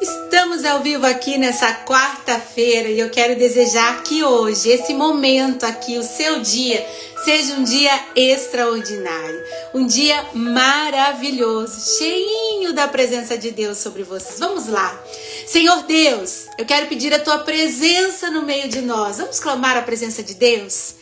Estamos ao vivo aqui nessa quarta-feira e eu quero desejar que hoje, esse momento aqui, o seu dia, seja um dia extraordinário, um dia maravilhoso, cheinho da presença de Deus sobre vocês. Vamos lá. Senhor Deus, eu quero pedir a tua presença no meio de nós. Vamos clamar a presença de Deus?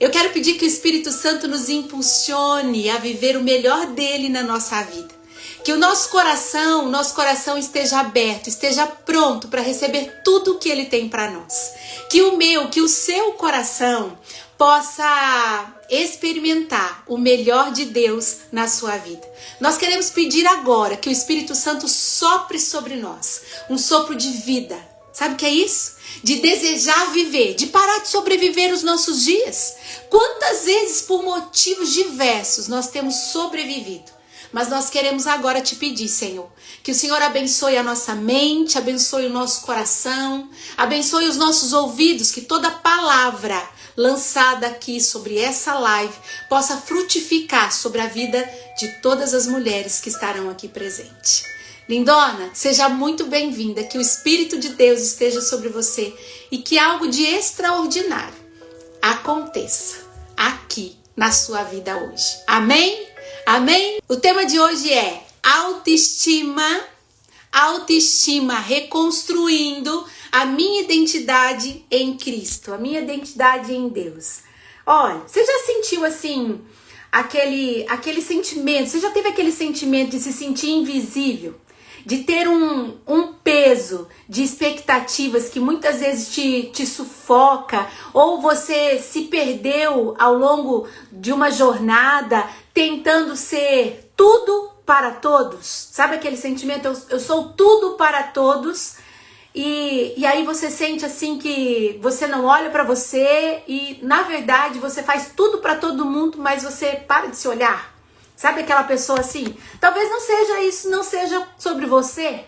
Eu quero pedir que o Espírito Santo nos impulsione a viver o melhor dele na nossa vida. Que o nosso coração esteja aberto, esteja pronto para receber tudo o que ele tem para nós. Que o seu coração possa experimentar o melhor de Deus na sua vida. Nós queremos pedir agora que o Espírito Santo sopre sobre nós, um sopro de vida. Sabe o que é isso? De desejar viver, de parar de sobreviver os nossos dias. Quantas vezes, por motivos diversos, nós temos sobrevivido? Mas nós queremos agora te pedir, Senhor, que o Senhor abençoe a nossa mente, abençoe o nosso coração, abençoe os nossos ouvidos, que toda palavra lançada aqui sobre essa live possa frutificar sobre a vida de todas as mulheres que estarão aqui presentes. Lindona, seja muito bem-vinda, que o Espírito de Deus esteja sobre você e que algo de extraordinário aconteça aqui na sua vida hoje. Amém? Amém? O tema de hoje é autoestima, reconstruindo a minha identidade em Cristo, a minha identidade em Deus. Olha, você já sentiu assim aquele sentimento, você já teve aquele sentimento de se sentir invisível? De ter um peso de expectativas que muitas vezes te sufoca, ou você se perdeu ao longo de uma jornada tentando ser tudo para todos. Sabe aquele sentimento, eu sou tudo para todos, e aí você sente assim que você não olha para você e na verdade você faz tudo para todo mundo, mas você para de se olhar. Sabe aquela pessoa assim? Talvez não seja isso, não seja sobre você,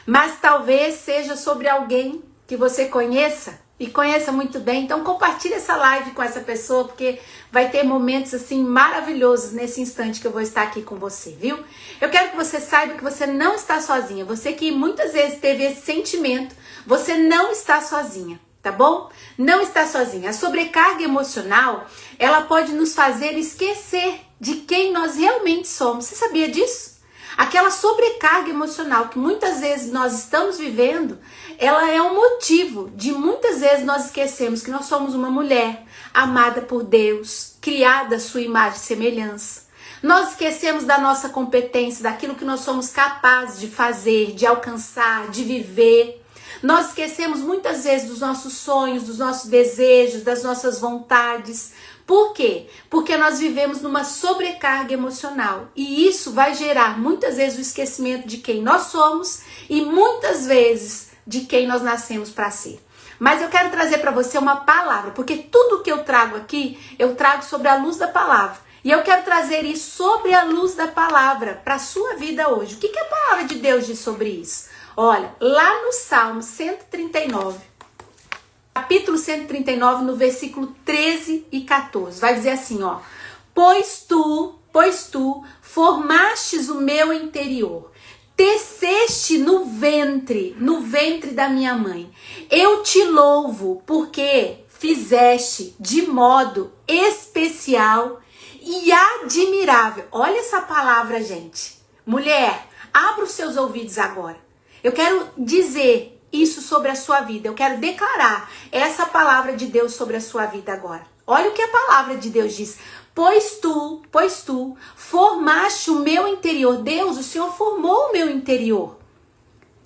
mas talvez seja sobre alguém que você conheça e conheça muito bem. Então compartilhe essa live com essa pessoa, porque vai ter momentos assim maravilhosos nesse instante que eu vou estar aqui com você, viu? Eu quero que você saiba que você não está sozinha. Você que muitas vezes teve esse sentimento, você não está sozinha. Tá bom? Não está sozinha. A sobrecarga emocional, ela pode nos fazer esquecer de quem nós realmente somos. Você sabia disso? Aquela sobrecarga emocional que muitas vezes nós estamos vivendo, ela é um motivo de muitas vezes nós esquecermos que nós somos uma mulher amada por Deus, criada à sua imagem e semelhança. Nós esquecemos da nossa competência, daquilo que nós somos capazes de fazer, de alcançar, de viver. Nós esquecemos muitas vezes dos nossos sonhos, dos nossos desejos, das nossas vontades. Por quê? Porque nós vivemos numa sobrecarga emocional. E isso vai gerar muitas vezes o esquecimento de quem nós somos e muitas vezes de quem nós nascemos para ser. Mas eu quero trazer para você uma palavra, porque tudo que eu trago aqui, eu trago sobre a luz da palavra. E eu quero trazer isso sobre a luz da palavra para a sua vida hoje. O que a palavra de Deus diz sobre isso? Olha, lá no Salmo 139, capítulo 139, no versículo 13 e 14, vai dizer assim, ó: Pois tu formastes o meu interior, teceste no ventre da minha mãe. Eu te louvo porque fizeste de modo especial e admirável. Olha essa palavra, gente. Mulher, abra os seus ouvidos agora. Eu quero dizer isso sobre a sua vida. Eu quero declarar essa palavra de Deus sobre a sua vida agora. Olha o que a palavra de Deus diz. Pois tu formaste o meu interior. Deus, o Senhor formou o meu interior.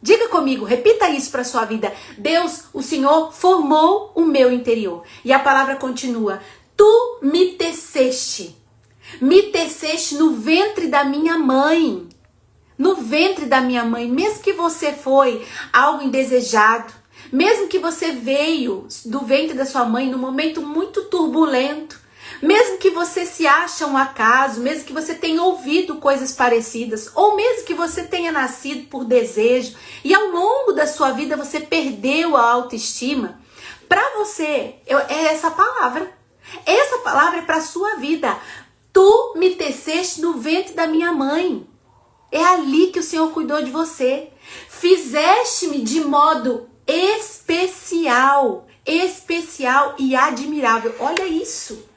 Diga comigo, repita isso para a sua vida. Deus, o Senhor formou o meu interior. E a palavra continua. Tu me teceste no ventre da minha mãe. No ventre da minha mãe, mesmo que você foi algo indesejado, mesmo que você veio do ventre da sua mãe num momento muito turbulento, mesmo que você se ache um acaso, mesmo que você tenha ouvido coisas parecidas, ou mesmo que você tenha nascido por desejo e ao longo da sua vida você perdeu a autoestima, para você é essa palavra. Essa palavra é para a sua vida. Tu me teceste no ventre da minha mãe. É ali que o Senhor cuidou de você. Fizeste-me de modo especial e admirável. Olha isso.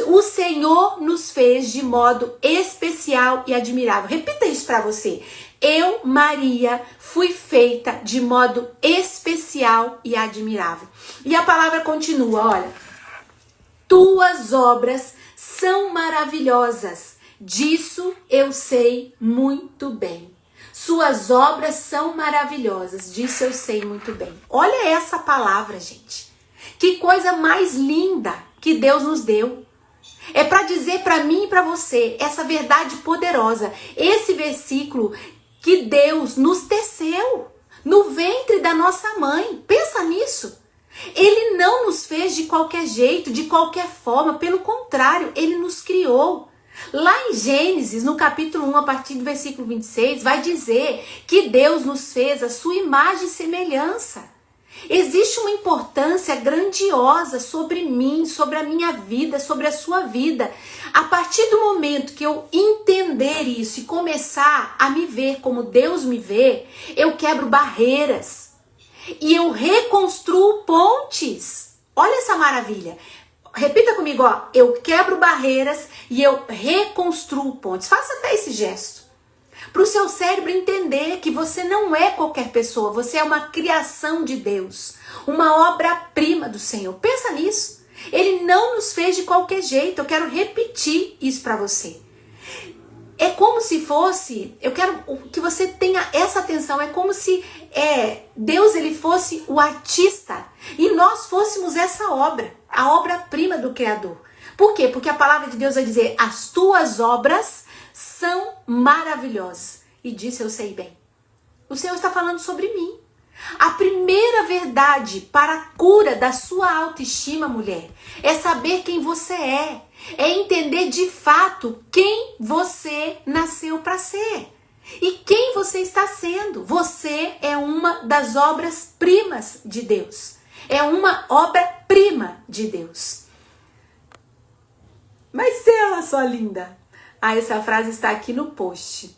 O Senhor nos fez de modo especial e admirável. Repita isso para você. Eu, Maria, fui feita de modo especial e admirável. E a palavra continua, olha. Tuas obras são maravilhosas. Disso eu sei muito bem. Suas obras são maravilhosas. Disso eu sei muito bem. Olha essa palavra, gente. Que coisa mais linda que Deus nos deu. É para dizer para mim e para você essa verdade poderosa. Esse versículo que Deus nos teceu no ventre da nossa mãe. Pensa nisso. Ele não nos fez de qualquer jeito, de qualquer forma. Pelo contrário, ele nos criou. Lá em Gênesis, no capítulo 1, a partir do versículo 26, vai dizer que Deus nos fez a sua imagem e semelhança. Existe uma importância grandiosa sobre mim, sobre a minha vida, sobre a sua vida. A partir do momento que eu entender isso e começar a me ver como Deus me vê, eu quebro barreiras e eu reconstruo pontes. Olha essa maravilha. Repita comigo, ó. Eu quebro barreiras e eu reconstruo pontes. Faça até esse gesto. Para o seu cérebro entender que você não é qualquer pessoa, você é uma criação de Deus, uma obra-prima do Senhor. Pensa nisso. Ele não nos fez de qualquer jeito. Eu quero repetir isso para você. É como se fosse, eu quero que você tenha essa atenção, é como se Deus ele fosse o artista e nós fôssemos essa obra, a obra-prima do Criador. Por quê? Porque a palavra de Deus vai dizer, as tuas obras são maravilhosas. E disso eu sei bem. O Senhor está falando sobre mim. A primeira verdade para a cura da sua autoestima, mulher, é saber quem você é. É entender de fato quem você nasceu para ser. E quem você está sendo. Você é uma das obras-primas de Deus. É uma obra-prima de Deus. Mas ela, sua linda. Essa frase está aqui no post.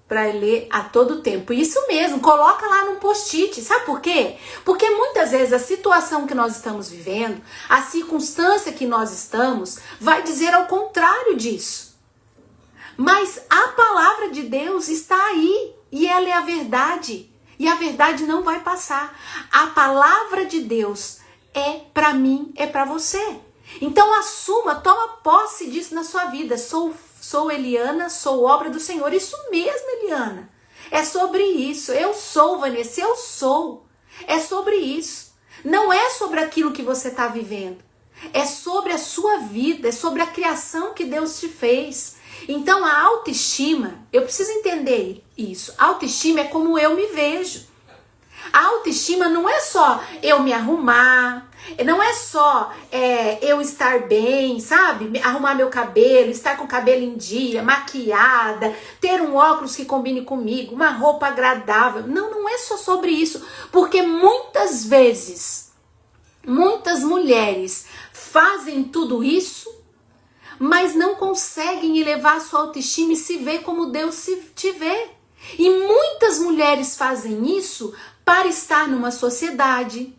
Para ler a todo tempo. Isso mesmo, coloca lá no post-it. Sabe por quê? Porque muitas vezes a situação que nós estamos vivendo, a circunstância que nós estamos, vai dizer ao contrário disso. Mas a palavra de Deus está aí. E ela é a verdade. E a verdade não vai passar. A palavra de Deus é para mim, é para você. Então assuma, toma posse disso na sua vida. Sou Eliana, sou obra do Senhor. Isso mesmo, Eliana. É sobre isso. Eu sou, Vanessa, eu sou. É sobre isso. Não é sobre aquilo que você está vivendo. É sobre a sua vida, é sobre a criação que Deus te fez. Então a autoestima, eu preciso entender isso. A autoestima é como eu me vejo. A autoestima não é só eu me arrumar, não é só eu estar bem, sabe? Arrumar meu cabelo, estar com o cabelo em dia, maquiada, ter um óculos que combine comigo, uma roupa agradável. Não é só sobre isso, porque muitas vezes, muitas mulheres fazem tudo isso, mas não conseguem elevar a sua autoestima e se ver como Deus te vê. E muitas mulheres fazem isso para estar numa sociedade,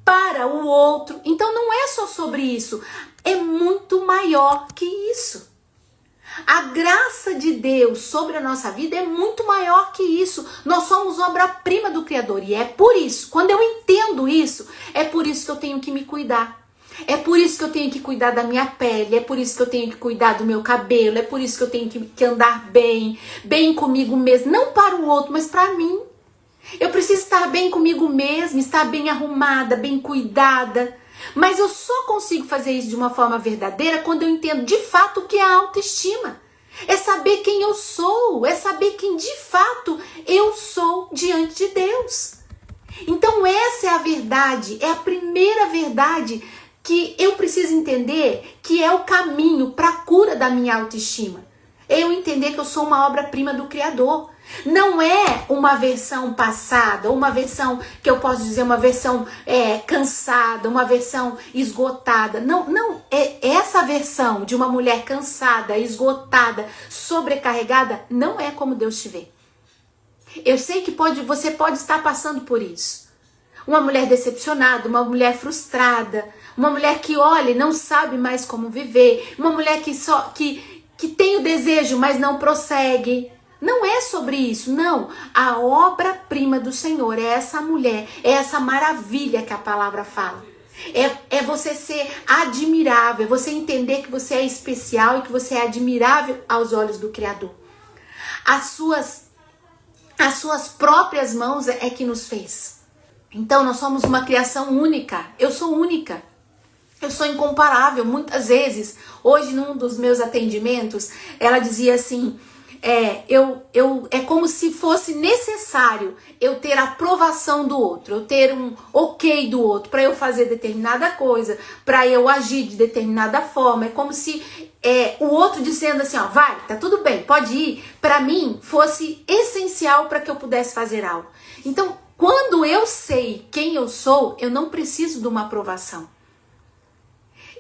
para o outro. Então não é só sobre isso, é muito maior que isso. A graça de Deus sobre a nossa vida é muito maior que isso. Nós somos obra-prima do Criador e é por isso, quando eu entendo isso, é por isso que eu tenho que me cuidar. É por isso que eu tenho que cuidar da minha pele, é por isso que eu tenho que cuidar do meu cabelo, é por isso que eu tenho que andar bem comigo mesmo, não para o outro, mas para mim. Eu preciso estar bem comigo mesma, estar bem arrumada, bem cuidada. Mas eu só consigo fazer isso de uma forma verdadeira quando eu entendo de fato o que é a autoestima. É saber quem eu sou, é saber quem de fato eu sou diante de Deus. Então essa é a verdade, é a primeira verdade que eu preciso entender, que é o caminho para a cura da minha autoestima. É eu entender que eu sou uma obra-prima do Criador. Não é uma versão passada, uma versão que eu posso dizer, uma versão cansada, uma versão esgotada. Não, é essa versão de uma mulher cansada, esgotada, sobrecarregada, não é como Deus te vê. Eu sei que você pode estar passando por isso. Uma mulher decepcionada, uma mulher frustrada, uma mulher que olha e não sabe mais como viver, uma mulher que tem o desejo, mas não prossegue. Não é sobre isso, não. A obra-prima do Senhor é essa mulher, é essa maravilha que a palavra fala. É você ser admirável, é você entender que você é especial e que você é admirável aos olhos do Criador. As suas próprias mãos é que nos fez. Então nós somos uma criação única. Eu sou única. Eu sou incomparável. Muitas vezes, hoje num dos meus atendimentos, ela dizia assim, é como se fosse necessário eu ter a aprovação do outro, eu ter um ok do outro para eu fazer determinada coisa, para eu agir de determinada forma. É como se o outro dizendo assim, ó, vai, tá tudo bem, pode ir, para mim fosse essencial para que eu pudesse fazer algo. Então, quando eu sei quem eu sou, eu não preciso de uma aprovação.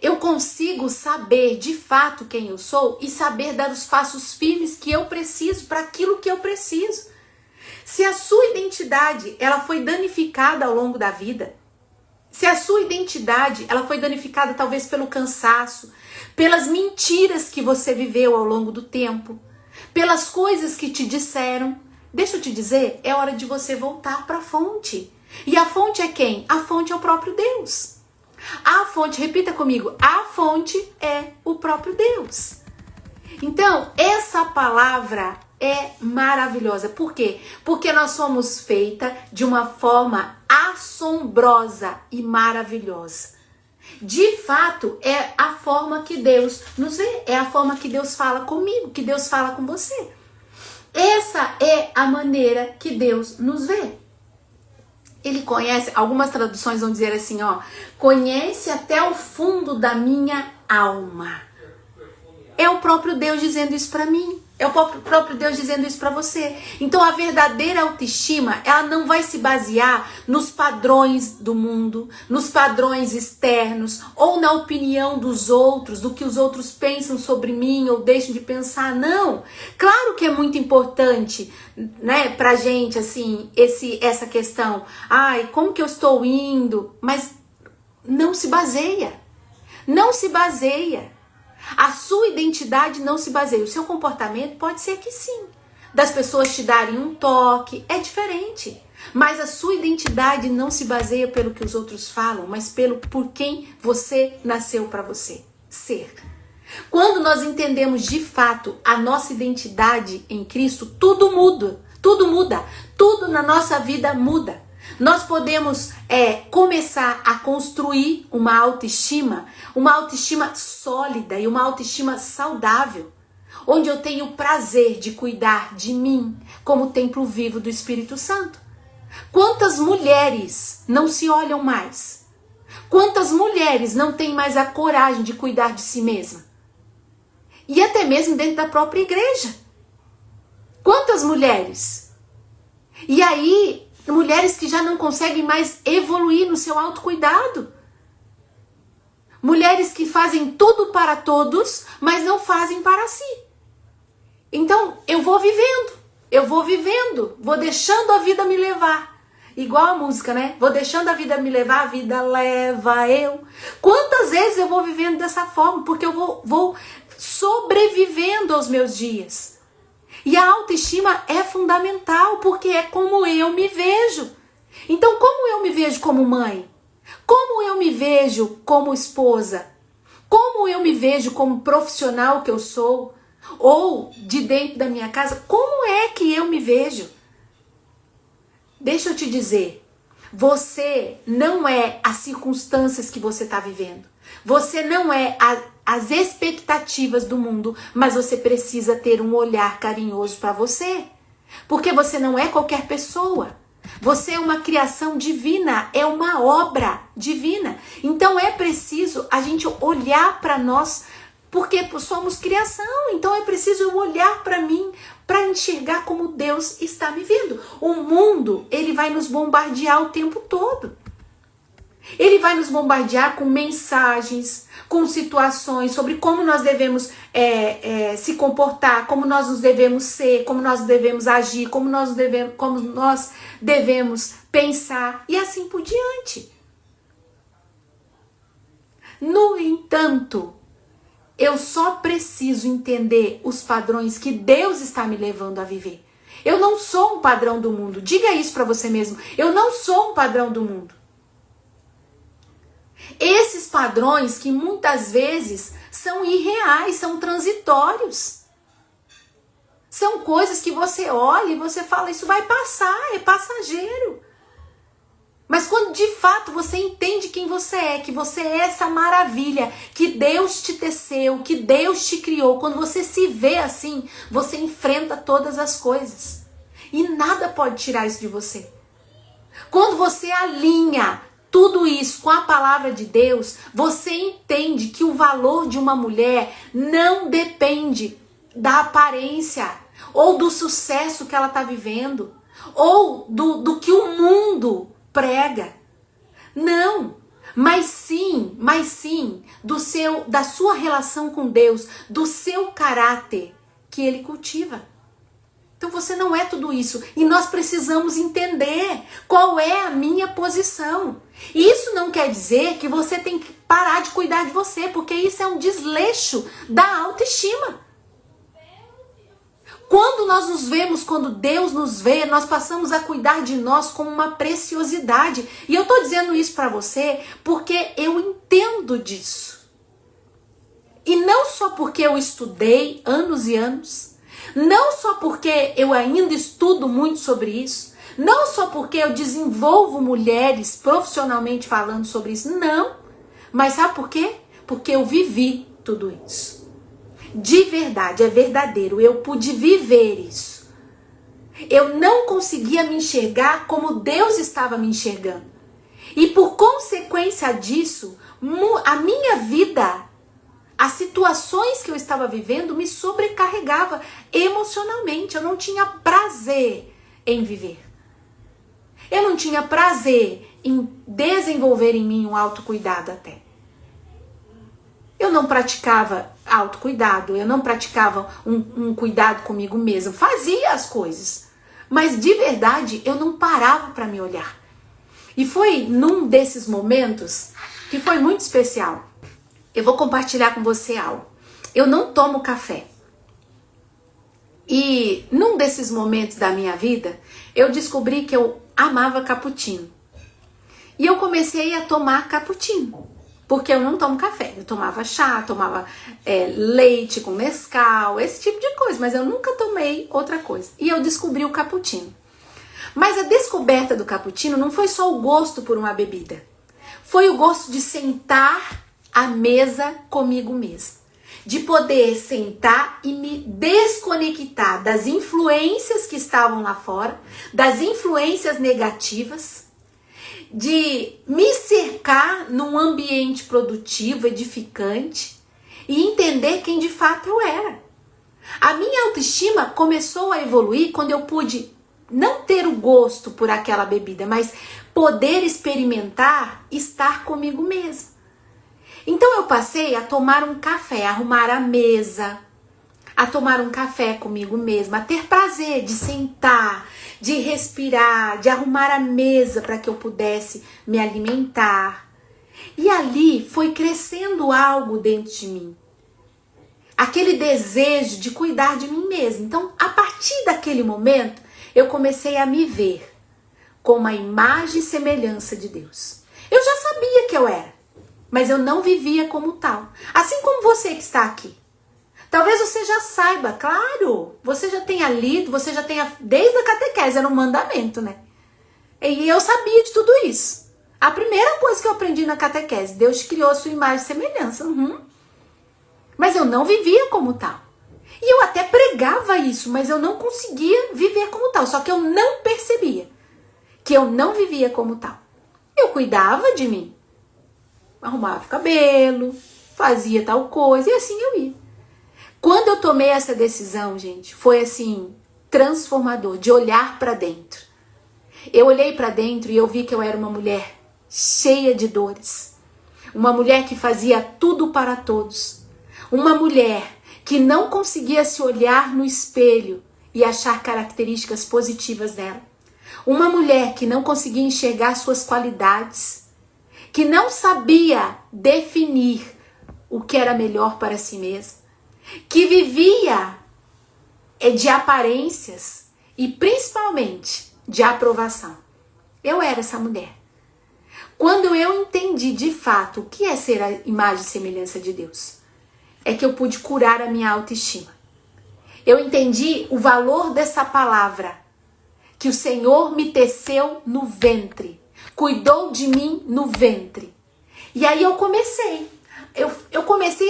Eu consigo saber de fato quem eu sou e saber dar os passos firmes que eu preciso para aquilo que eu preciso. Se a sua identidade ela foi danificada ao longo da vida, se a sua identidade ela foi danificada talvez pelo cansaço, pelas mentiras que você viveu ao longo do tempo, pelas coisas que te disseram, deixa eu te dizer, é hora de você voltar para a fonte. E a fonte é quem? A fonte é o próprio Deus. A fonte, repita comigo, a fonte é o próprio Deus. Então, essa palavra é maravilhosa. Por quê? Porque nós somos feitas de uma forma assombrosa e maravilhosa. De fato, é a forma que Deus nos vê, é a forma que Deus fala comigo, que Deus fala com você. Essa é a maneira que Deus nos vê. Ele conhece, algumas traduções vão dizer assim, ó, conhece até o fundo da minha alma. É o próprio Deus dizendo isso para mim. É o próprio Deus dizendo isso para você. Então a verdadeira autoestima, ela não vai se basear nos padrões do mundo, nos padrões externos, ou na opinião dos outros, do que os outros pensam sobre mim ou deixam de pensar. Não. Claro que é muito importante, né, pra gente, assim, essa questão. Ai, como que eu estou indo? Mas não se baseia. Não se baseia. A sua identidade não se baseia. O seu comportamento pode ser que sim. Das pessoas te darem um toque, é diferente. Mas a sua identidade não se baseia pelo que os outros falam, mas por quem você nasceu para você ser. Quando nós entendemos de fato a nossa identidade em Cristo, tudo muda. Tudo muda. Tudo na nossa vida muda. Nós podemos começar a construir uma autoestima sólida e uma autoestima saudável, onde eu tenho prazer de cuidar de mim como templo vivo do Espírito Santo. Quantas mulheres não se olham mais? Quantas mulheres não têm mais a coragem de cuidar de si mesma? E até mesmo dentro da própria igreja. Quantas mulheres? E aí, mulheres que já não conseguem mais evoluir no seu autocuidado. Mulheres que fazem tudo para todos, mas não fazem para si. Então, eu vou vivendo, vou deixando a vida me levar. Igual a música, né? Vou deixando a vida me levar, a vida leva eu. Quantas vezes eu vou vivendo dessa forma? Porque eu vou sobrevivendo aos meus dias. E a autoestima é fundamental, porque é como eu me vejo. Então, como eu me vejo como mãe? Como eu me vejo como esposa? Como eu me vejo como profissional que eu sou? Ou de dentro da minha casa? Como é que eu me vejo? Deixa eu te dizer, você não é as circunstâncias que você está vivendo. Você não é as expectativas do mundo, mas você precisa ter um olhar carinhoso para você. Porque você não é qualquer pessoa. Você é uma criação divina, é uma obra divina. Então é preciso a gente olhar para nós Porque somos criação, então é preciso eu olhar para mim, para enxergar como Deus está me vendo. O mundo, ele vai nos bombardear o tempo todo. Ele vai nos bombardear com mensagens, com situações sobre como nós devemos se comportar, como nós nos devemos ser, como nós devemos agir, como nós devemos pensar e assim por diante. No entanto, eu só preciso entender os padrões que Deus está me levando a viver. Eu não sou um padrão do mundo. Diga isso para você mesmo. Eu não sou um padrão do mundo. Esses padrões que muitas vezes são irreais, são transitórios. São coisas que você olha e você fala, isso vai passar, é passageiro. Mas quando de fato você entende quem você é, que você é essa maravilha, que Deus te teceu, que Deus te criou, quando você se vê assim, você enfrenta todas as coisas. E nada pode tirar isso de você. Quando você alinha tudo isso com a palavra de Deus, você entende que o valor de uma mulher não depende da aparência, ou do sucesso que ela está vivendo, ou do que o mundo prega. Não, mas sim da sua relação com Deus, do seu caráter que ele cultiva. Então você não é tudo isso e nós precisamos entender qual é a minha posição. E isso não quer dizer que você tem que parar de cuidar de você, porque isso é um desleixo da autoestima. Quando nós nos vemos, quando Deus nos vê, nós passamos a cuidar de nós como uma preciosidade. E eu estou dizendo isso para você porque eu entendo disso. E não só porque eu estudei anos e anos, não só porque eu ainda estudo muito sobre isso, não só porque eu desenvolvo mulheres profissionalmente falando sobre isso, não. Mas sabe por quê? Porque eu vivi tudo isso. De verdade, é verdadeiro, eu pude viver isso. Eu não conseguia me enxergar como Deus estava me enxergando. E por consequência disso, a minha vida, as situações que eu estava vivendo me sobrecarregava emocionalmente. Eu não tinha prazer em viver. Eu não tinha prazer em desenvolver em mim um autocuidado até. Eu não praticava autocuidado, eu não praticava um cuidado comigo mesmo. Fazia as coisas, mas de verdade eu não parava para me olhar. E foi num desses momentos que foi muito especial. Eu vou compartilhar com você algo. Eu não tomo café. E num desses momentos da minha vida, eu descobri que eu amava cappuccino. E eu comecei a tomar cappuccino. Porque eu não tomo café, eu tomava chá, tomava leite com Nescau, esse tipo de coisa, mas eu nunca tomei outra coisa. E eu descobri o cappuccino. Mas a descoberta do cappuccino não foi só o gosto por uma bebida. Foi o gosto de sentar à mesa comigo mesma. De poder sentar e me desconectar das influências que estavam lá fora, das influências negativas, de me cercar num ambiente produtivo, edificante e entender quem de fato eu era. A minha autoestima começou a evoluir quando eu pude não ter o gosto por aquela bebida, mas poder experimentar estar comigo mesma. Então eu passei a tomar um café, a arrumar a mesa, a tomar um café comigo mesma, a ter prazer de sentar, de respirar, de arrumar a mesa para que eu pudesse me alimentar. E ali foi crescendo algo dentro de mim. Aquele desejo de cuidar de mim mesma. Então, a partir daquele momento, eu comecei a me ver como a imagem e semelhança de Deus. Eu já sabia que eu era, mas eu não vivia como tal. Assim como você que está aqui. Talvez você já saiba, claro, você já tenha lido, você já tenha, desde a catequese, era um mandamento, né? E eu sabia de tudo isso. A primeira coisa que eu aprendi na catequese, Deus te criou a sua imagem e semelhança. Mas eu não vivia como tal. E eu até pregava isso, mas eu não conseguia viver como tal. Só que eu não percebia que eu não vivia como tal. Eu cuidava de mim. Arrumava o cabelo, fazia tal coisa e assim eu ia. Quando eu tomei essa decisão, gente, foi assim, transformador, de olhar para dentro. Eu olhei para dentro e eu vi que eu era uma mulher cheia de dores. Uma mulher que fazia tudo para todos. Uma mulher que não conseguia se olhar no espelho e achar características positivas nela. Uma mulher que não conseguia enxergar suas qualidades. Que não sabia definir o que era melhor para si mesma. Que vivia de aparências e principalmente de aprovação. Eu era essa mulher. Quando eu entendi de fato o que é ser a imagem e semelhança de Deus, é que eu pude curar a minha autoestima. Eu entendi o valor dessa palavra, que o Senhor me teceu no ventre, cuidou de mim no ventre. E aí eu comecei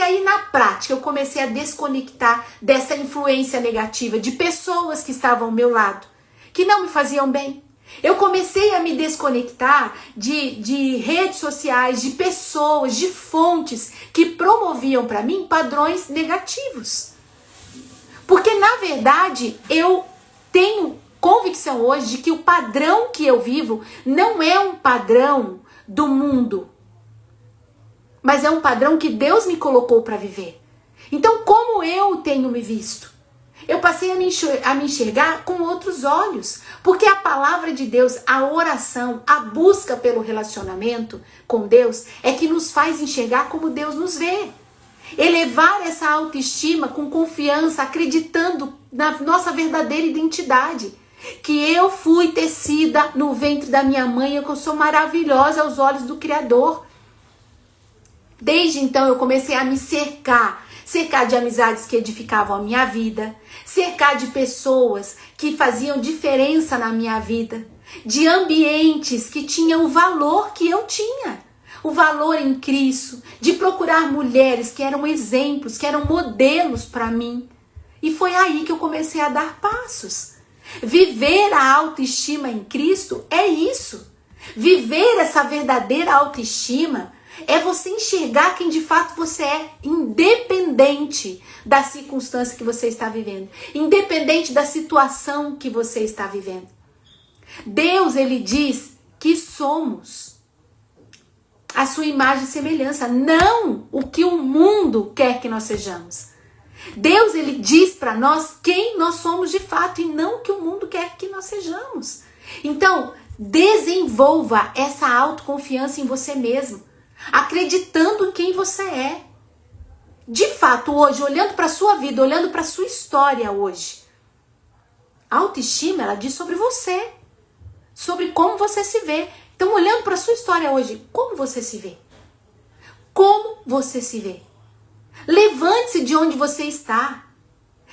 a ir na prática, eu comecei a desconectar dessa influência negativa de pessoas que estavam ao meu lado, que não me faziam bem. Eu comecei a me desconectar de redes sociais, de pessoas, de fontes que promoviam para mim padrões negativos. Porque, na verdade, eu tenho convicção hoje de que o padrão que eu vivo não é um padrão do mundo, mas é um padrão que Deus me colocou para viver. Então, como eu tenho me visto? Eu passei a me enxergar com outros olhos, porque a palavra de Deus, a oração, a busca pelo relacionamento com Deus é que nos faz enxergar como Deus nos vê. Elevar essa autoestima com confiança, acreditando na nossa verdadeira identidade. Que eu fui tecida no ventre da minha mãe e que eu sou maravilhosa aos olhos do Criador. Desde então eu comecei a me cercar de amizades que edificavam a minha vida, cercar de pessoas que faziam diferença na minha vida, de ambientes que tinham o valor que eu tinha, o valor em Cristo, de procurar mulheres que eram exemplos, que eram modelos para mim. E foi aí que eu comecei a dar passos. Viver a autoestima em Cristo é isso. Viver essa verdadeira autoestima é você enxergar quem de fato você é, independente da circunstância que você está vivendo, independente da situação que você está vivendo. Deus, ele diz que somos a sua imagem e semelhança, não o que o mundo quer que nós sejamos. Deus, ele diz para nós quem nós somos de fato e não o que o mundo quer que nós sejamos. Então, desenvolva essa autoconfiança em você mesmo, acreditando em quem você é. De fato, hoje, olhando para a sua vida, olhando para a sua história hoje, a autoestima, ela diz sobre você, sobre como você se vê. Então, olhando para a sua história hoje, como você se vê? Como você se vê? Levante-se de onde você está.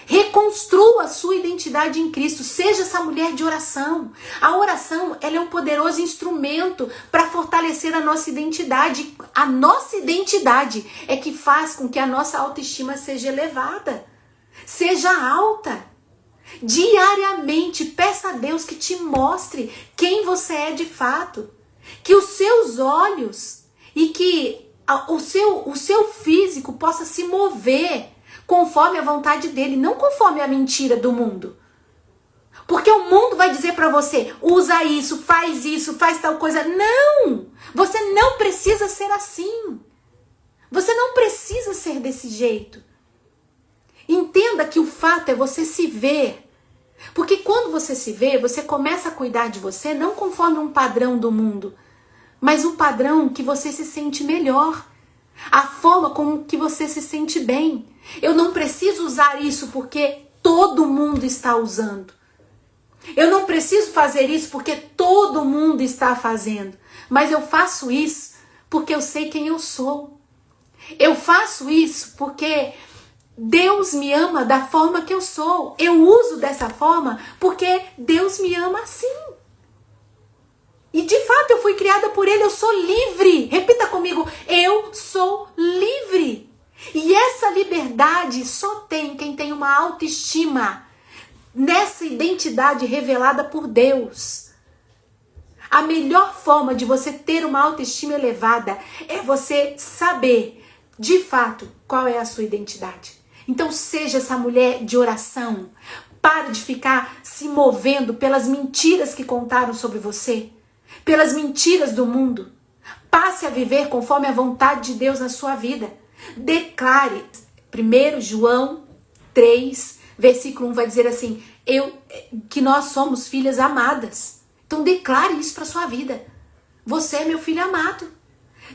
Reconstrua a sua identidade em Cristo. Seja essa mulher de oração. A oração, ela é um poderoso instrumento para fortalecer a nossa identidade. A nossa identidade é que faz com que a nossa autoestima seja elevada, seja alta. Diariamente, peça a Deus que te mostre quem você é de fato. Que os seus olhos e que o seu físico possa se mover conforme a vontade dele, não conforme a mentira do mundo. Porque o mundo vai dizer para você, usa isso, faz tal coisa. Não! Você não precisa ser assim. Você não precisa ser desse jeito. Entenda que o fato é você se ver. Porque quando você se vê, você começa a cuidar de você não conforme um padrão do mundo, mas um padrão que você se sente melhor. A forma como que você se sente bem. Eu não preciso usar isso porque todo mundo está usando. Eu não preciso fazer isso porque todo mundo está fazendo. Mas eu faço isso porque eu sei quem eu sou. Eu faço isso porque Deus me ama da forma que eu sou. Eu uso dessa forma porque Deus me ama assim. E de fato eu fui criada por Ele, eu sou livre. Repita comigo, eu sou livre. E essa liberdade só tem quem tem uma autoestima nessa identidade revelada por Deus. A melhor forma de você ter uma autoestima elevada é você saber de fato, qual é a sua identidade. Então seja essa mulher de oração. Pare de ficar se movendo pelas mentiras que contaram sobre você, pelas mentiras do mundo. Passe a viver conforme a vontade de Deus na sua vida. Declare. 1 João 3, versículo 1 vai dizer assim, que nós somos filhas amadas. Então declare isso para sua vida. Você é meu filho amado.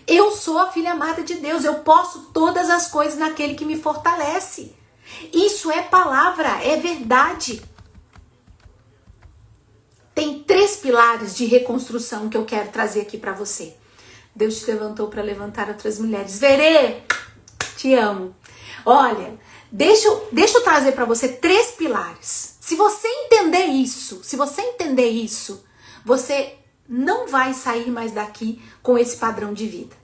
Eu sou a filha amada de Deus. Eu posso todas as coisas naquele que me fortalece. Isso é palavra, é verdade. Tem 3 pilares de reconstrução que eu quero trazer aqui para você. Deus te levantou para levantar outras mulheres. Verê, te amo. Olha, deixa eu trazer para você 3 pilares. Se você entender isso, você não vai sair mais daqui com esse padrão de vida.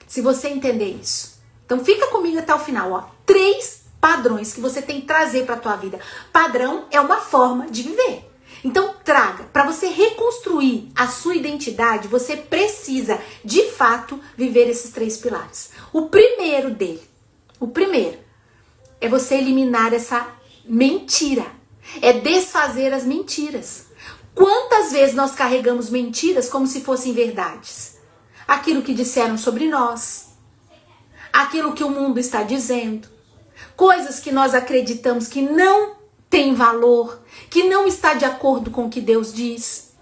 Se você entender isso. Então fica comigo até o final, ó. 3 padrões que você tem que trazer para a tua vida. Padrão é uma forma de viver. Então traga, para você reconstruir a sua identidade, você precisa, de fato, viver esses 3 pilares. O primeiro é você eliminar essa mentira. É desfazer as mentiras. Quantas vezes nós carregamos mentiras como se fossem verdades? Aquilo que disseram sobre nós, aquilo que o mundo está dizendo, coisas que nós acreditamos que não tem valor, que não está de acordo com o que Deus diz.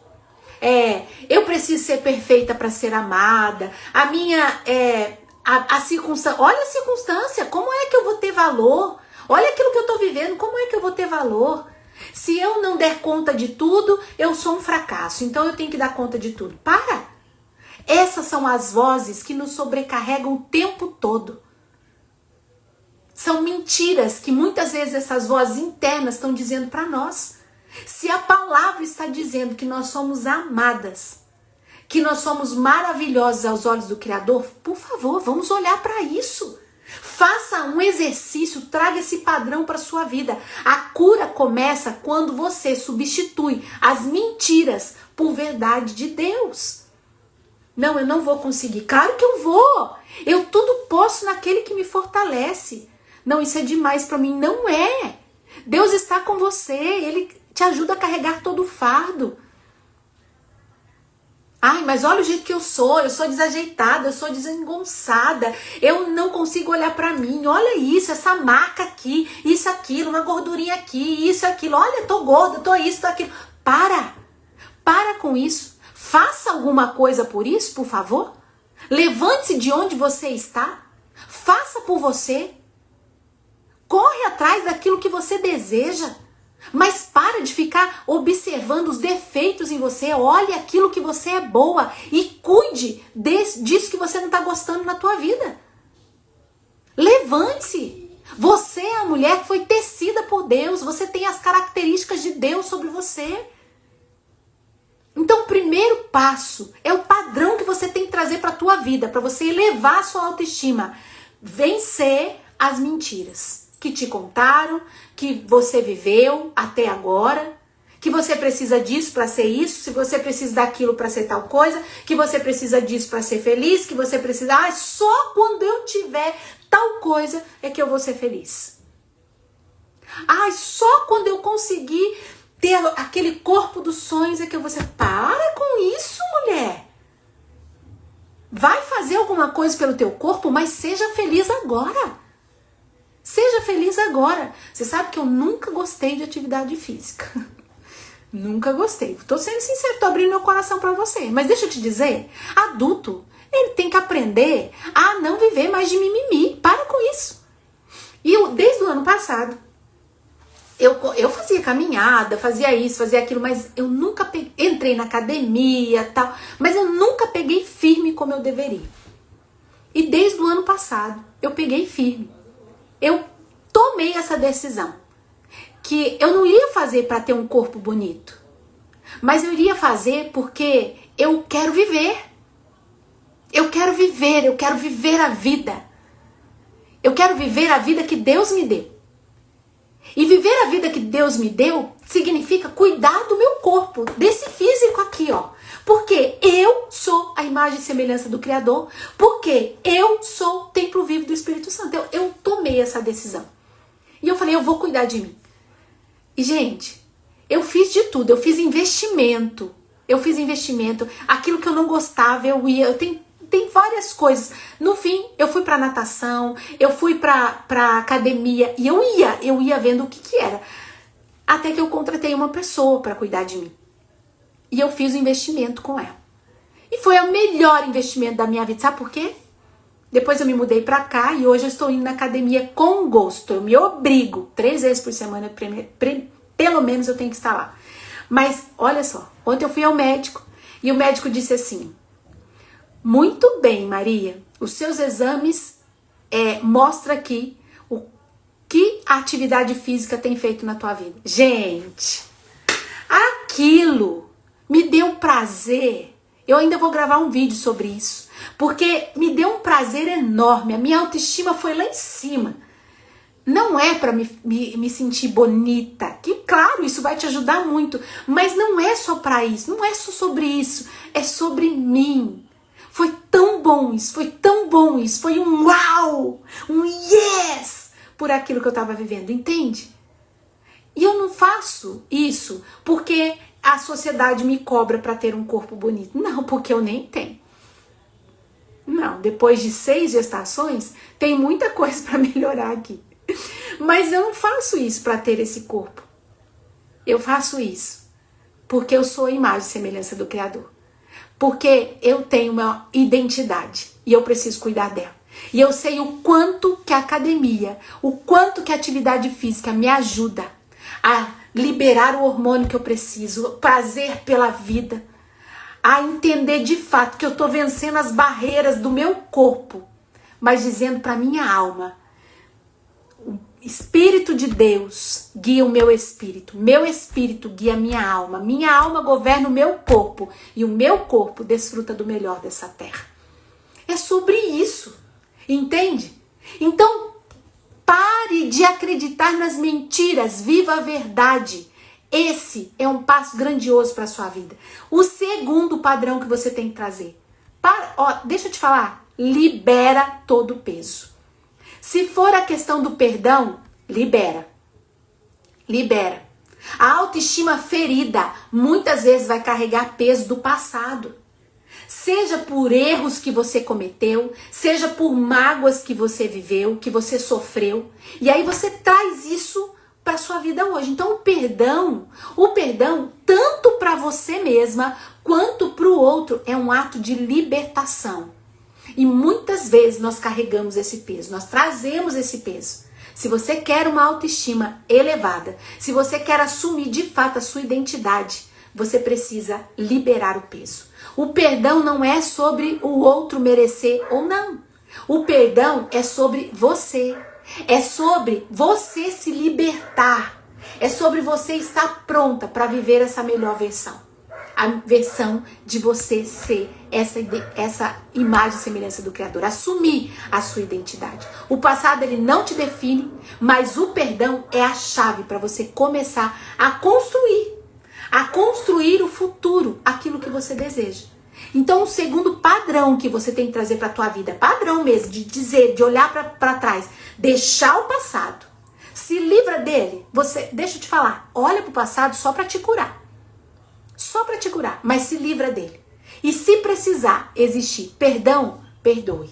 Eu preciso ser perfeita para ser amada. A circunstância, olha a circunstância, como é que eu vou ter valor? Olha aquilo que eu estou vivendo, como é que eu vou ter valor? Se eu não der conta de tudo, eu sou um fracasso, então eu tenho que dar conta de tudo. Para! Essas são as vozes que nos sobrecarregam o tempo todo. São mentiras que muitas vezes essas vozes internas estão dizendo para nós. Se a palavra está dizendo que nós somos amadas, que nós somos maravilhosos aos olhos do Criador, por favor, vamos olhar para isso. Faça um exercício, traga esse padrão para sua vida. A cura começa quando você substitui as mentiras por verdade de Deus. Não, eu não vou conseguir. Claro que eu vou. Eu tudo posso naquele que me fortalece. Não, isso é demais para mim. Não é. Deus está com você. Ele te ajuda a carregar todo o fardo. Ai, mas olha o jeito que eu sou desajeitada, eu sou desengonçada, eu não consigo olhar pra mim, olha isso, essa marca aqui, isso, aquilo, uma gordurinha aqui, isso, aquilo, olha, tô gorda, tô isso, tô aquilo. Para com isso, faça alguma coisa por isso, por favor. Levante-se de onde você está, faça por você, corre atrás daquilo que você deseja. Mas para de ficar observando os defeitos em você. Olhe aquilo que você é boa e cuide disso que você não está gostando na tua vida. Levante-se. Você é a mulher que foi tecida por Deus. Você tem as características de Deus sobre você. Então o primeiro passo é o padrão que você tem que trazer para a tua vida, para você elevar a sua autoestima. Vencer as mentiras que te contaram, que você viveu até agora, que você precisa disso para ser isso, se você precisa daquilo para ser tal coisa, que você precisa disso para ser feliz, que você precisa, só quando eu tiver tal coisa é que eu vou ser feliz. Só quando eu conseguir ter aquele corpo dos sonhos é que eu vou ser. Para com isso, mulher. Vai fazer alguma coisa pelo teu corpo, mas seja feliz agora. Seja feliz agora. Você sabe que eu nunca gostei de atividade física. Nunca gostei. Tô sendo sincero, tô abrindo meu coração pra você. Mas deixa eu te dizer, adulto, ele tem que aprender a não viver mais de mimimi. Para com isso. E desde o ano passado, eu fazia caminhada, fazia isso, fazia aquilo, mas eu nunca entrei na academia e tal, mas eu nunca peguei firme como eu deveria. E desde o ano passado, eu peguei firme. Eu tomei essa decisão, que eu não iria fazer para ter um corpo bonito, mas eu iria fazer porque eu quero viver. Eu quero viver a vida. Eu quero viver a vida que Deus me deu. E viver a vida que Deus me deu significa cuidar do meu corpo, desse físico aqui, ó. Porque eu sou a imagem e semelhança do Criador, porque eu sou o templo vivo do Espírito Santo. Eu tomei essa decisão. E eu falei, eu vou cuidar de mim. E, gente, eu fiz de tudo. Eu fiz investimento. Aquilo que eu não gostava, eu ia. Tem várias coisas. No fim, eu fui pra natação, eu fui pra academia. E eu ia vendo o que era. Até que eu contratei uma pessoa para cuidar de mim. E eu fiz o investimento com ela. E foi o melhor investimento da minha vida. Sabe por quê? Depois eu me mudei pra cá e hoje eu estou indo na academia com gosto. Eu me obrigo. 3 vezes por semana, pelo menos eu tenho que estar lá. Mas, olha só. Ontem eu fui ao médico e o médico disse assim: muito bem, Maria. Os seus exames mostram aqui o que a atividade física tem feito na tua vida. Gente, aquilo me deu prazer. Eu ainda vou gravar um vídeo sobre isso, porque me deu um prazer enorme. A minha autoestima foi lá em cima. Não é para me sentir bonita, que claro, isso vai te ajudar muito, mas não é só para isso, não é só sobre isso, é sobre mim. Foi tão bom isso, foi um uau, um yes por aquilo que eu estava vivendo, entende? E eu não faço isso porque a sociedade me cobra para ter um corpo bonito. Não, porque eu nem tenho. Não, depois de 6 gestações, tem muita coisa para melhorar aqui. Mas eu não faço isso para ter esse corpo. Eu faço isso porque eu sou a imagem e semelhança do Criador. Porque eu tenho uma identidade e eu preciso cuidar dela. E eu sei o quanto que a academia, o quanto que a atividade física me ajuda a liberar o hormônio que eu preciso, o prazer pela vida, a entender de fato que eu estou vencendo as barreiras do meu corpo, mas dizendo para minha alma: o Espírito de Deus guia o meu espírito guia a minha alma governa o meu corpo e o meu corpo desfruta do melhor dessa terra. É sobre isso, entende? Então, pare de acreditar nas mentiras, viva a verdade. Esse é um passo grandioso para a sua vida. O segundo padrão que você tem que trazer. Deixa eu te falar, libera todo o peso. Se for a questão do perdão, libera. A autoestima ferida muitas vezes vai carregar peso do passado. Seja por erros que você cometeu, seja por mágoas que você viveu, que você sofreu. E aí você traz isso para sua vida hoje. Então o perdão, tanto para você mesma quanto para o outro, é um ato de libertação. E muitas vezes nós carregamos esse peso, nós trazemos esse peso. Se você quer uma autoestima elevada, se você quer assumir de fato a sua identidade, você precisa liberar o peso. O perdão não é sobre o outro merecer ou não. O perdão é sobre você. É sobre você se libertar. É sobre você estar pronta para viver essa melhor versão. A versão de você ser essa imagem e semelhança do Criador. Assumir a sua identidade. O passado ele não te define, mas o perdão é a chave para você começar a construir o futuro, aquilo que você deseja. Então o segundo padrão que você tem que trazer para a tua vida, padrão mesmo, de dizer, de olhar para trás, deixar o passado, se livra dele. Deixa eu te falar, olha para o passado só para te curar. Só para te curar, mas se livra dele. E se precisar existir perdão, perdoe.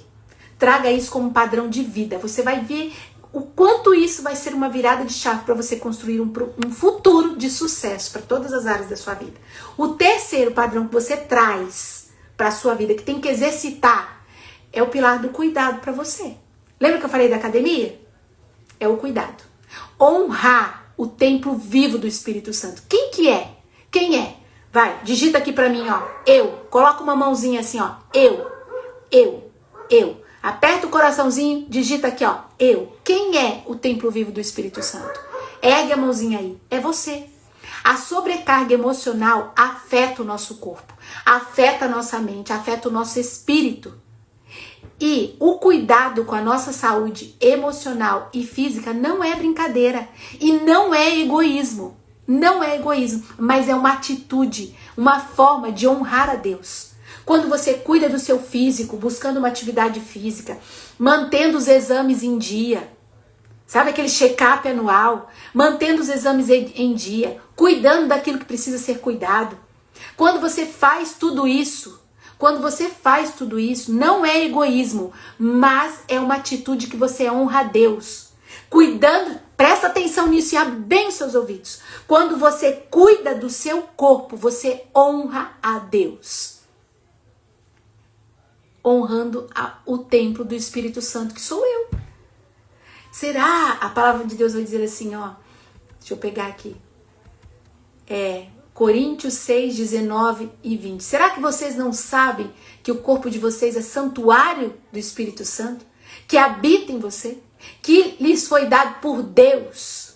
Traga isso como um padrão de vida. Você vai ver o quanto isso vai ser uma virada de chave para você construir um futuro de sucesso para todas as áreas da sua vida. O terceiro padrão que você traz para a sua vida, que tem que exercitar, é o pilar do cuidado para você. Lembra que eu falei da academia? É o cuidado. Honrar o templo vivo do Espírito Santo. Quem que é? Quem é? Vai, digita aqui pra mim, ó. Eu. Coloca uma mãozinha assim, ó. Eu. Aperta o coraçãozinho, digita aqui, ó. Eu. Quem é o templo vivo do Espírito Santo? Ergue a mãozinha aí. É você. A sobrecarga emocional afeta o nosso corpo, afeta a nossa mente, afeta o nosso espírito. E o cuidado com a nossa saúde emocional e física não é brincadeira. E não é egoísmo. Não é egoísmo, mas é uma atitude, uma forma de honrar a Deus. Quando você cuida do seu físico, buscando uma atividade física, mantendo os exames em dia, sabe aquele check-up anual, mantendo os exames em dia, cuidando daquilo que precisa ser cuidado. Quando você faz tudo isso, não é egoísmo, mas é uma atitude que você honra a Deus. Cuidando, presta atenção nisso e abre bem os seus ouvidos. Quando você cuida do seu corpo, você honra a Deus. Honrando o templo do Espírito Santo, que sou eu. Será? A palavra de Deus vai dizer assim, ó. Deixa eu pegar aqui. Coríntios 6, 19 e 20. Será que vocês não sabem que o corpo de vocês é santuário do Espírito Santo? Que habita em você? Que lhes foi dado por Deus?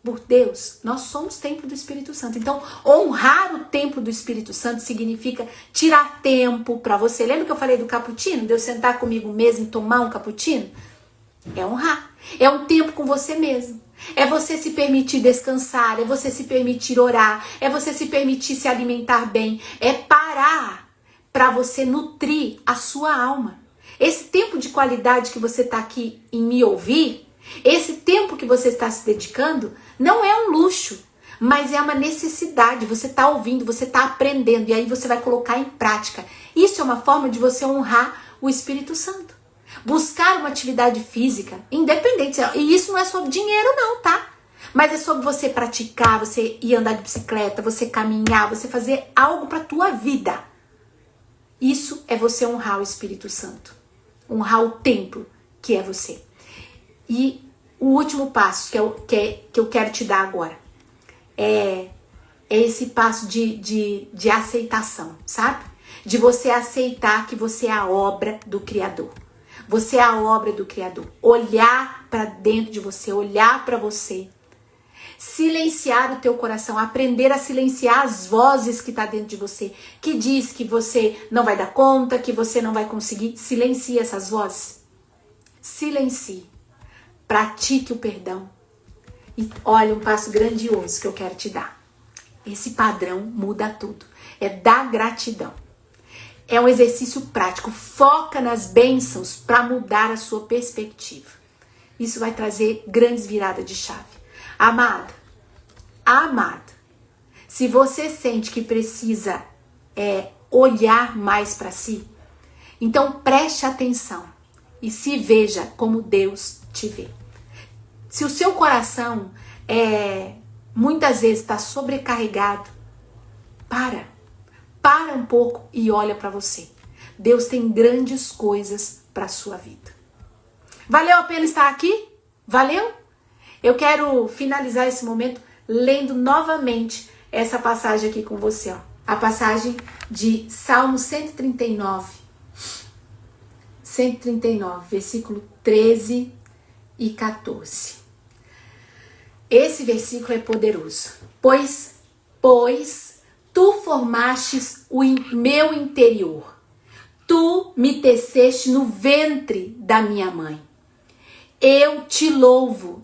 Por Deus. Nós somos templo do Espírito Santo. Então, honrar o templo do Espírito Santo significa tirar tempo para você. Lembra que eu falei do cappuccino? De eu sentar comigo mesmo e tomar um cappuccino? É honrar. É um tempo com você mesmo. É você se permitir descansar, é você se permitir orar, é você se permitir se alimentar bem, é parar para você nutrir a sua alma. Esse tempo de qualidade que você está aqui em me ouvir, esse tempo que você está se dedicando, não é um luxo, mas é uma necessidade. Você está ouvindo, você está aprendendo e aí você vai colocar em prática. Isso é uma forma de você honrar o Espírito Santo. Buscar uma atividade física, independente, e isso não é sobre dinheiro não, tá? Mas é sobre você praticar, você ir andar de bicicleta, você caminhar, você fazer algo para tua vida. Isso é você honrar o Espírito Santo, honrar o templo que é você. E o último passo que eu quero te dar agora é esse passo de aceitação, sabe? De você aceitar que você é a obra do Criador. Você é a obra do Criador. Olhar para dentro de você, olhar para você. Silenciar o teu coração, aprender a silenciar as vozes que tá dentro de você, que diz que você não vai dar conta, que você não vai conseguir. Silencie essas vozes. Silencie. Pratique o perdão. E olha um passo grandioso que eu quero te dar. Esse padrão muda tudo. É dar gratidão. É um exercício prático. Foca nas bênçãos para mudar a sua perspectiva. Isso vai trazer grandes viradas de chave. Amada, se você sente que precisa olhar mais para si, então preste atenção e se veja como Deus te vê. Se o seu coração muitas vezes está sobrecarregado, para um pouco e olha para você. Deus tem grandes coisas para sua vida. Valeu a pena estar aqui? Valeu? Eu quero finalizar esse momento lendo novamente essa passagem aqui com você, ó. A passagem de Salmo 139, versículo 13 e 14. Esse versículo é poderoso. Pois tu formastes o meu interior. Tu me teceste no ventre da minha mãe. Eu te louvo,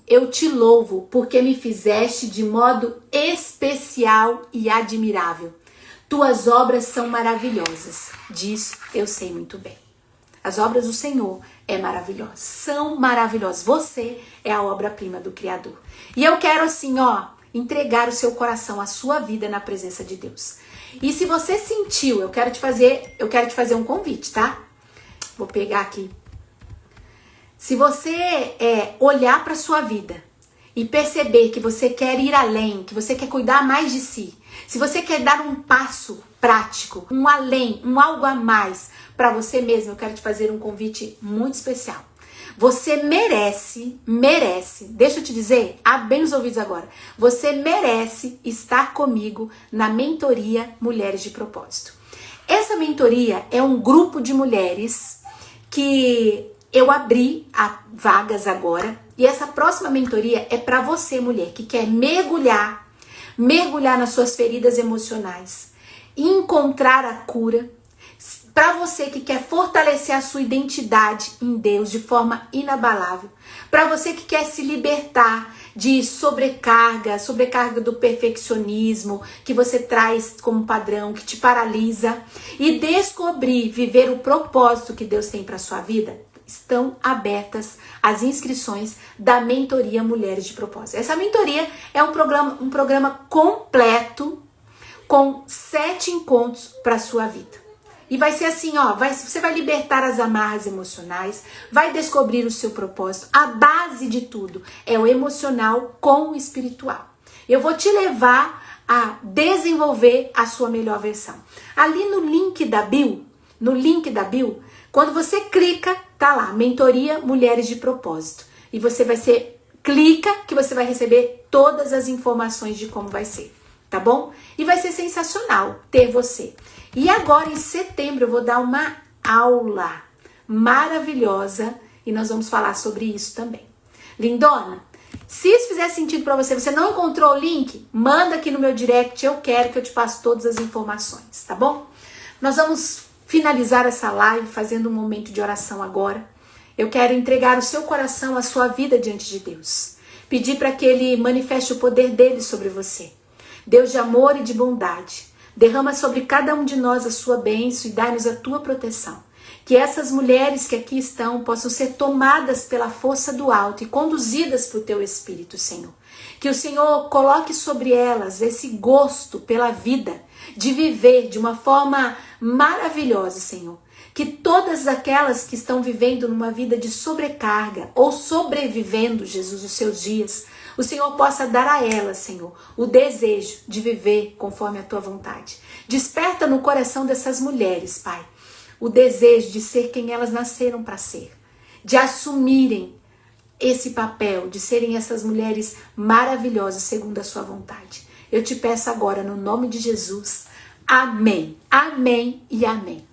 porque me fizeste de modo especial e admirável. Tuas obras são maravilhosas. Disso eu sei muito bem. As obras do Senhor são maravilhosas. Você é a obra-prima do Criador. E eu quero assim, entregar o seu coração, a sua vida na presença de Deus. E se você sentiu, eu quero te fazer um convite, tá? Vou pegar aqui. Se você olhar para sua vida e perceber que você quer ir além, que você quer cuidar mais de si, se você quer dar um passo prático, um além, um algo a mais para você mesmo, eu quero te fazer um convite muito especial. Você merece, deixa eu te dizer, abre bem os ouvidos agora, você merece estar comigo na mentoria Mulheres de Propósito. Essa mentoria é um grupo de mulheres que eu abri vagas agora, e essa próxima mentoria é para você, mulher, que quer mergulhar nas suas feridas emocionais, encontrar a cura, Para você que quer fortalecer a sua identidade em Deus de forma inabalável. Para você que quer se libertar de sobrecarga do perfeccionismo que você traz como padrão, que te paralisa. E descobrir, viver o propósito que Deus tem para sua vida. Estão abertas as inscrições da mentoria Mulheres de Propósito. Essa mentoria é um programa completo com 7 encontros para a sua vida. E vai ser assim, ó, você vai libertar as amarras emocionais, vai descobrir o seu propósito. A base de tudo é o emocional com o espiritual. Eu vou te levar a desenvolver a sua melhor versão. Ali no link da bio, quando você clica, tá lá, Mentoria Mulheres de Propósito. E você clica que você vai receber todas as informações de como vai ser, tá bom? E vai ser sensacional ter você. E agora em setembro eu vou dar uma aula maravilhosa e nós vamos falar sobre isso também. Lindona, se isso fizer sentido para você, você não encontrou o link? Manda aqui no meu direct, eu quero que eu te passe todas as informações, tá bom? Nós vamos finalizar essa live fazendo um momento de oração agora. Eu quero entregar o seu coração, a sua vida diante de Deus. Pedir para que Ele manifeste o poder dele sobre você. Deus de amor e de bondade, derrama sobre cada um de nós a sua bênção e dá-nos a tua proteção. Que essas mulheres que aqui estão possam ser tomadas pela força do alto e conduzidas por teu Espírito, Senhor. Que o Senhor coloque sobre elas esse gosto pela vida, de viver de uma forma maravilhosa, Senhor. Que todas aquelas que estão vivendo numa vida de sobrecarga ou sobrevivendo, Jesus, os seus dias, o Senhor possa dar a elas, Senhor, o desejo de viver conforme a tua vontade. Desperta no coração dessas mulheres, Pai, o desejo de ser quem elas nasceram para ser, de assumirem esse papel, de serem essas mulheres maravilhosas segundo a sua vontade. Eu te peço agora, no nome de Jesus, amém, amém e amém.